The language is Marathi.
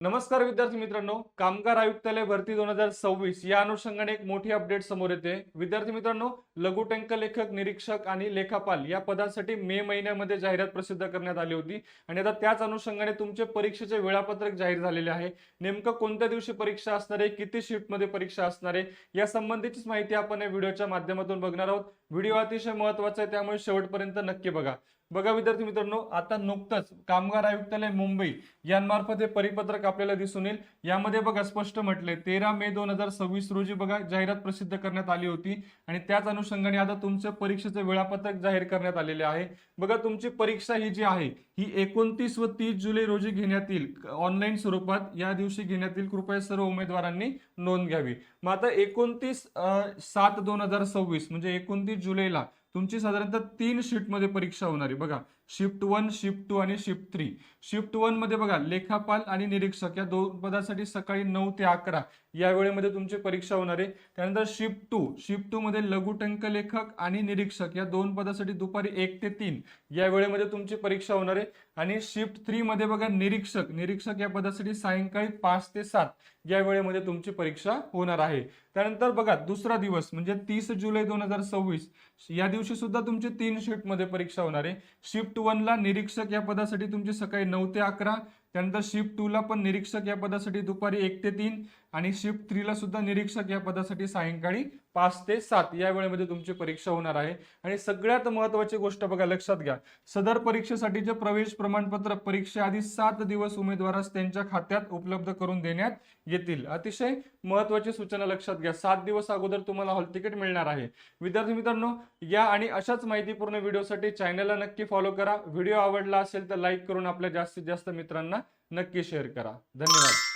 नमस्कार विद्यार्थी मित्रांनो, कामगार आयुक्तालय भरती 2026 या अनुषंगाने एक मोठी अपडेट समोर येते। विद्यार्थी मित्रांनो, लघुटंक लेखक, निरीक्षक आणि लेखापाल या पदासाठी मे महिन्यामध्ये जाहिरात प्रसिद्ध करण्यात आली होती आणि आता त्याच अनुषंगाने तुमचे परीक्षेचे वेळापत्रक जाहीर झालेले आहे। नेमकं कोणत्या दिवशी परीक्षा असणार आहे, किती शिफ्टमध्ये परीक्षा असणार आहे, या संबंधीचीच माहिती आपण या व्हिडिओच्या माध्यमातून बघणार आहोत। व्हिडिओ अतिशय महत्त्वाचा आहे, त्यामुळे शेवटपर्यंत नक्की बघा। बघा विद्यार्थी मित्रांनो, आता नुकतंच कामगार आयुक्तालय मुंबई यांमार्फत हे परिपत्रक आपल्याला दिसून येईल। यामध्ये बघा स्पष्ट म्हटले 13 मे 2026 रोजी बघा जाहिरात प्रसिद्ध करण्यात आली होती आणि त्याच अनुषंगाने आता तुमच्या परीक्षेचे वेळापत्रक जाहीर करण्यात आलेले आहे। बघा तुमची परीक्षा ही जी आहे ही 29 व 30 जुलै रोजी घेण्यात येईल, ऑनलाईन स्वरूपात या दिवशी घेण्यात येईल। कृपया सर्व उमेदवारांनी नोंद घ्यावी। मग आता 29/7/2026 म्हणजे 29 जुलैला तुमची साधारणतः 3 शिफ्टमध्ये परीक्षा होणार आहे। बघा शिफ्ट 1, शिफ्ट 2 आणि शिफ्ट 3। शिफ्ट 1 मध्ये बघा लेखापाल आणि निरीक्षक या दोन पदासाठी सकाळी 9 ते 11 या वेळेमध्ये तुमची परीक्षा होणार आहे। त्यानंतर शिफ्ट 2 मध्ये लघुटंक लेखक आणि निरीक्षक या दोन पदासाठी दुपारी 1 ते 3 या वेळेमध्ये तुमची परीक्षा होणार आहे। आणि शिफ्ट 3 मध्ये बघा निरीक्षक या पदासाठी सायंकाळी 5 ते 7 या वेळेमध्ये तुमची परीक्षा होणार आहे। त्यानंतर बघा दुसरा दिवस म्हणजे 30 जुलै 2026 या दिवशी सुद्धा तुमची 3 शिफ्ट मध्ये परीक्षा होणार आहे। शिफ्ट 1 ला निरीक्षक या पदासाठी तुमची सकाळी 9 ते 11, त्यानंतर शिफ्ट 2 ला पण निरीक्षक या पदासाठी दुपारी 1 ते 3 आणि शिफ्ट 3 ला सुद्धा निरीक्षक या पदासाठी सायंकाळी 5 ते 7 या वेळेमध्ये तुमची परीक्षा होणार आहे। आणि सगळ्यात महत्त्वाची गोष्ट बघा लक्षात घ्या, सदर परीक्षेसाठीचे प्रवेश प्रमाणपत्र परीक्षेआधी 7 दिवस उमेदवारास त्यांच्या खात्यात उपलब्ध करून देण्यात येतील। अतिशय महत्त्वाची सूचना लक्षात घ्या, 7 दिवस अगोदर तुम्हाला हॉल तिकीट मिळणार आहे। विद्यार्थी मित्रांनो, या आणि अशाच माहितीपूर्ण व्हिडिओसाठी चॅनलला नक्की फॉलो करा। व्हिडिओ आवडला असेल तर लाईक करून आपल्या जास्तीत जास्त मित्रांना नक्की शेअर करा। धन्यवाद।